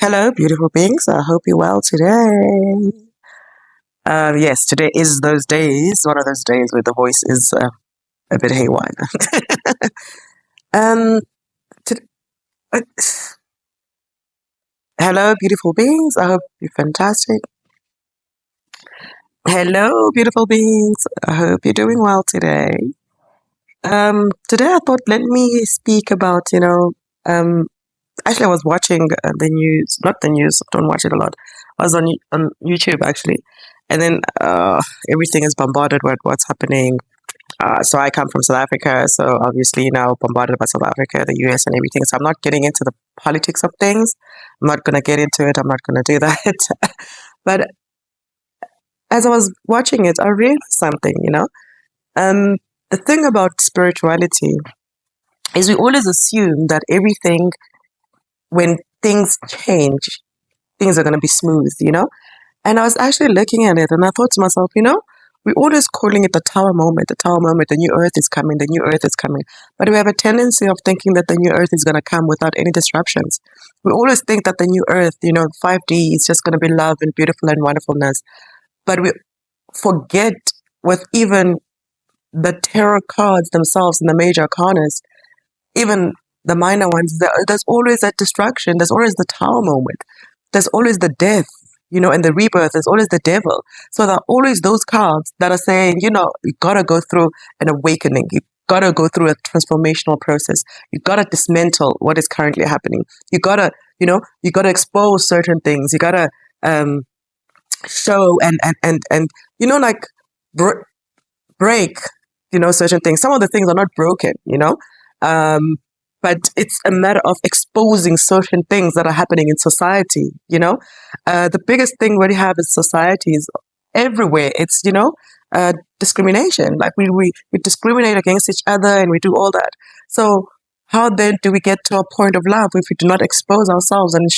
Hello, beautiful beings. I hope you're well today. Yes, today is those days, one of those days where the voice is a bit haywire. um, to, uh, Hello, beautiful beings. I hope you're fantastic. Hello, beautiful beings. I hope you're doing well today. Today I thought let me speak about, actually I was watching the news, not the news, don't watch it a lot. I was on YouTube actually, and then everything is bombarded with what's happening. So I come from South Africa, so obviously now bombarded by South Africa, the US, and everything. So I'm not getting into the politics of things. I'm not going to get into it. I'm not going to do that. But as I was watching it, I realized something. Um, the thing about spirituality is we always assume that everything, when things change, things are going to be smooth. And I was actually looking at it and I thought to myself, we're always calling it the tower moment, the new earth is coming, the new earth is coming. But we have a tendency of thinking that the new earth is going to come without any disruptions. We always think that the new earth, 5D is just going to be love and beautiful and wonderfulness. But we forget with even the tarot cards themselves and the major arcanas, even the minor ones, there's always that destruction. There's always the tower moment. There's always the death, and the rebirth. There's always the devil. So there are always those cards that are saying, you gotta go through an awakening. You gotta go through a transformational process. You gotta dismantle what is currently happening. You gotta expose certain things. You gotta um, show and like br- break, certain things. Some of the things are not broken. Um, but it's a matter of exposing certain things that are happening in society. The biggest thing we have in society is everywhere. It's, discrimination. Like we discriminate against each other and we do all that. So how then do we get to a point of love if we do not expose ourselves and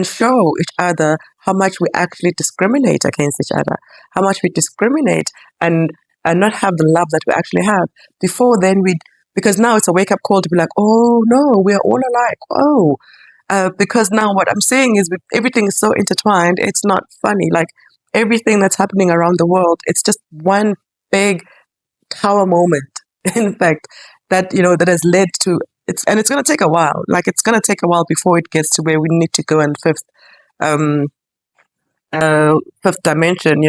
show each other how much we actually discriminate against each other, how much we discriminate and not have the love that we actually have. Before then, because now it's a wake up call to be like, oh no, we are all alike. Oh, because now what I'm saying is everything is so intertwined, it's not funny. Like everything that's happening around the world, it's just one big tower moment, in fact, that has led to it's going to take a while. Like it's going to take a while before it gets to where we need to go in um, fifth dimension.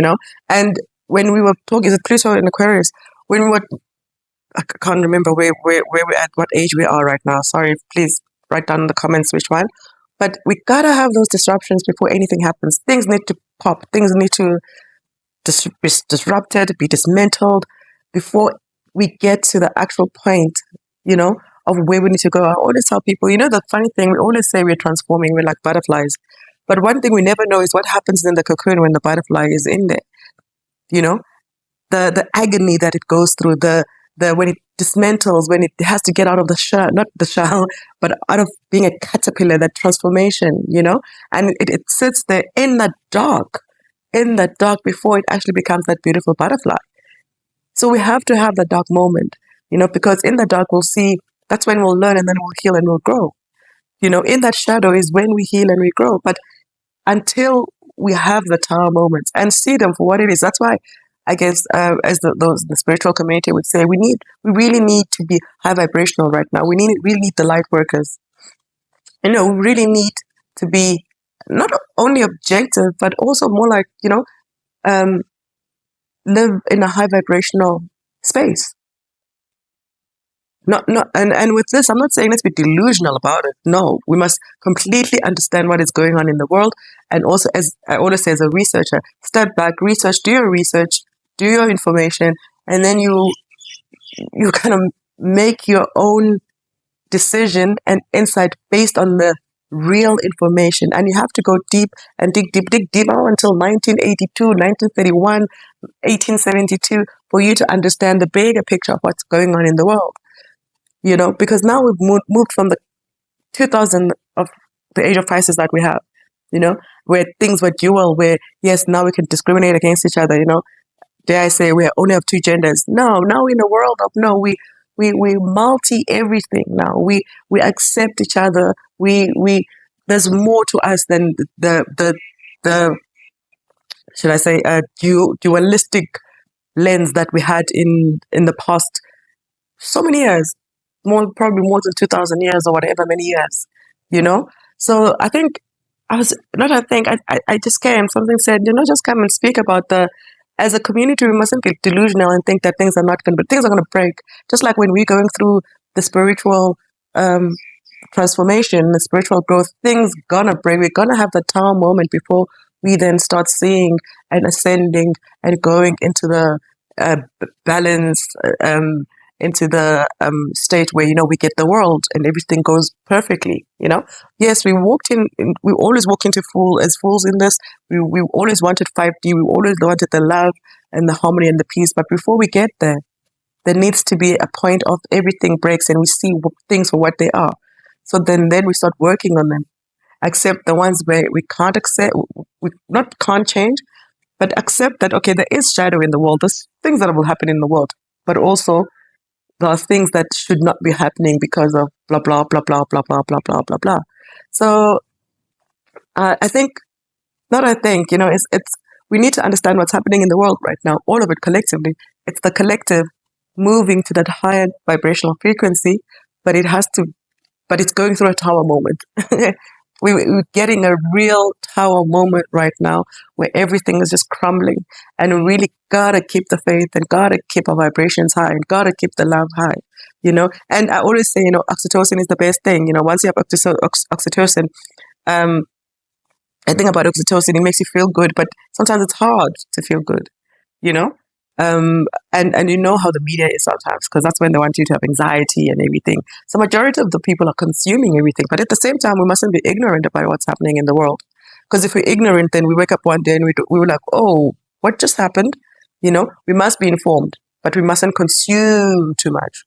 And when we were talking, is it Pluto and Aquarius? When we were I can't remember where we're at, what age we are right now. Sorry, please write down in the comments which one. But we gotta have those disruptions before anything happens. Things need to pop. Things need to be disrupted, be dismantled before we get to the actual point, you know, of where we need to go. I always tell people, the funny thing, we always say we're transforming, we're like butterflies. But one thing we never know is what happens in the cocoon when the butterfly is in there, you know? The agony that it goes through, the when it dismantles, when it has to get out of the shell, not the shell, but out of being a caterpillar, that transformation. And it sits there in that dark before it actually becomes that beautiful butterfly. So we have to have that dark moment, because in the dark we'll see, that's when we'll learn and then we'll heal and we'll grow. In that shadow is when we heal and we grow. But until we have the tower moments and see them for what it is. That's why I guess as the spiritual community would say, we really need to be high vibrational right now. We need the light workers. We really need to be not only objective, but also more like, um, live in a high vibrational space. And with this, I'm not saying let's be delusional about it. No, we must completely understand what is going on in the world. And also, as I always say, as a researcher, step back, research, do your information, and then you kind of make your own decision and insight based on the real information. And you have to go deep and dig deep until 1982, 1931, 1872 for you to understand the bigger picture of what's going on in the world. Because now we've moved from the 2000 of the age of Pisces that we have, where things were dual, where yes, now we can discriminate against each other, dare I say we only have two genders. No, now in a world of no, we multi everything now. We accept each other. We there's more to us than the should I say dualistic lens that we had in the past so many years, more probably more than 2,000 years or whatever many years, you know. So I think I was not. I think I just came. Something said, just come and speak about the. As a community, we mustn't get delusional and think that things are not going, but things are going to break. Just like when we're going through the spiritual um, transformation, the spiritual growth, things gonna break. We're gonna have the tower moment before we then start seeing and ascending and going into the balance, into the state where we get the world and everything goes perfectly. Yes, we always walk into as fools in this. We always wanted 5D. We always wanted the love and the harmony and the peace. But before we get there needs to be a point of everything breaks and we see things for what they are. So then we start working on them. Accept the ones where we can't accept, we not can't change, but accept that, okay, there is shadow in the world. There's things that will happen in the world, but also there are things that should not be happening because of blah, blah, blah, blah, blah, blah, blah, blah, blah, blah. So I think, not I think, we need to understand what's happening in the world right now, all of it collectively. It's the collective moving to that higher vibrational frequency, but it's going through a tower moment. We're getting a real tower moment right now where everything is just crumbling, and we really gotta keep the faith and gotta keep our vibrations high and gotta keep the love high, And I always say, oxytocin is the best thing. Once you have oxytocin, I think about oxytocin, it makes you feel good, but sometimes it's hard to feel good, you know? And you know how the media is sometimes, because that's when they want you to have anxiety and everything. So majority of the people are consuming everything, but at the same time, we mustn't be ignorant about what's happening in the world. Because if we're ignorant, then we wake up one day and we were like, oh, what just happened? We must be informed, but we mustn't consume too much.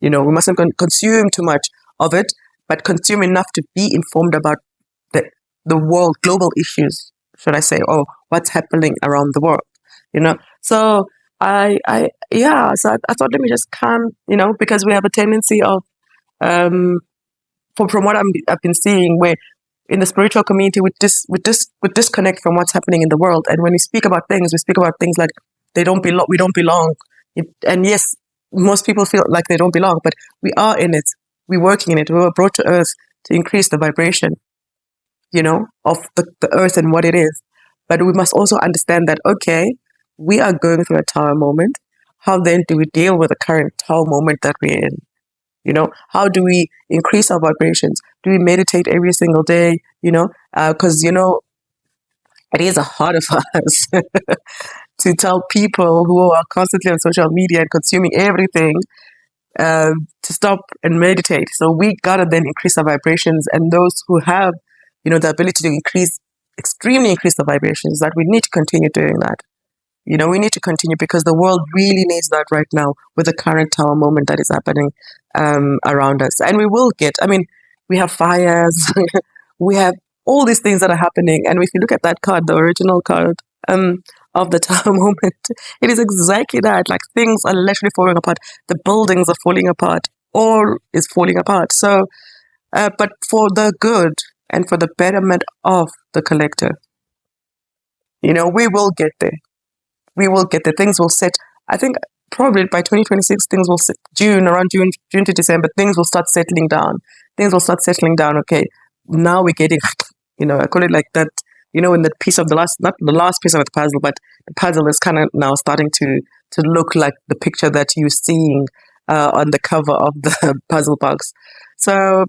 We mustn't consume too much of it, but consume enough to be informed about the world, global issues, should I say, or what's happening around the world. So I thought, let me just come, because we have a tendency of, from what I've been seeing, where in the spiritual community, we disconnect from what's happening in the world. And when we speak about things like we don't belong. And yes, most people feel like they don't belong, but we are in it. We're working in it. We were brought to earth to increase the vibration, of the earth and what it is. But we must also understand that, okay, we are going through a tower moment. How then do we deal with the current tower moment that we're in? How do we increase our vibrations? Do we meditate every single day? Because, it is hard of us to tell people who are constantly on social media and consuming everything to stop and meditate. So we gotta then increase our vibrations, and those who have, the ability to extremely increase the vibrations, that we need to continue doing that. We need to continue because the world really needs that right now with the current tower moment that is happening around us. And we have fires, we have all these things that are happening. And if you look at that card, the original card of the tower moment, it is exactly that. Like, things are literally falling apart. The buildings are falling apart. All is falling apart. So, but for the good and for the betterment of the collective, we will get there. We will get there. Things will set. I think probably by 2026, things will set. Around June to December, things will start settling down. Okay, now we're getting, I call it like that. In the piece of not the last piece of the puzzle, but the puzzle is kind of now starting to look like the picture that you're seeing on the cover of the puzzle box. So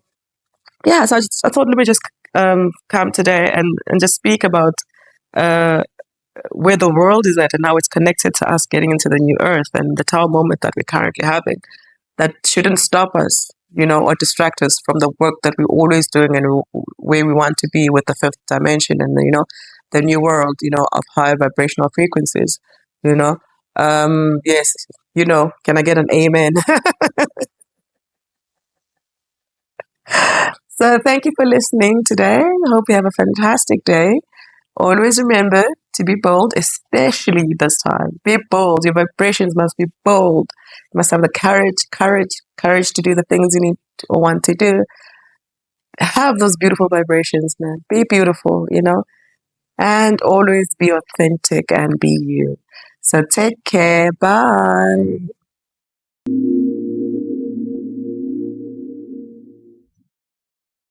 yeah, so I thought, let me just come today and just speak about where the world is at and how it's connected to us getting into the new earth and the tower moment that we're currently having. That shouldn't stop us, or distract us from the work that we're always doing and where we want to be with the fifth dimension and, the new world, of higher vibrational frequencies, yes, can I get an amen? So thank you for listening today. I hope you have a fantastic day. Always remember to be bold, especially this time. Be bold. Your vibrations must be bold. You must have the courage to do the things you need or want to do. Have those beautiful vibrations, man. Be beautiful, and always be authentic and be you. So take care. Bye.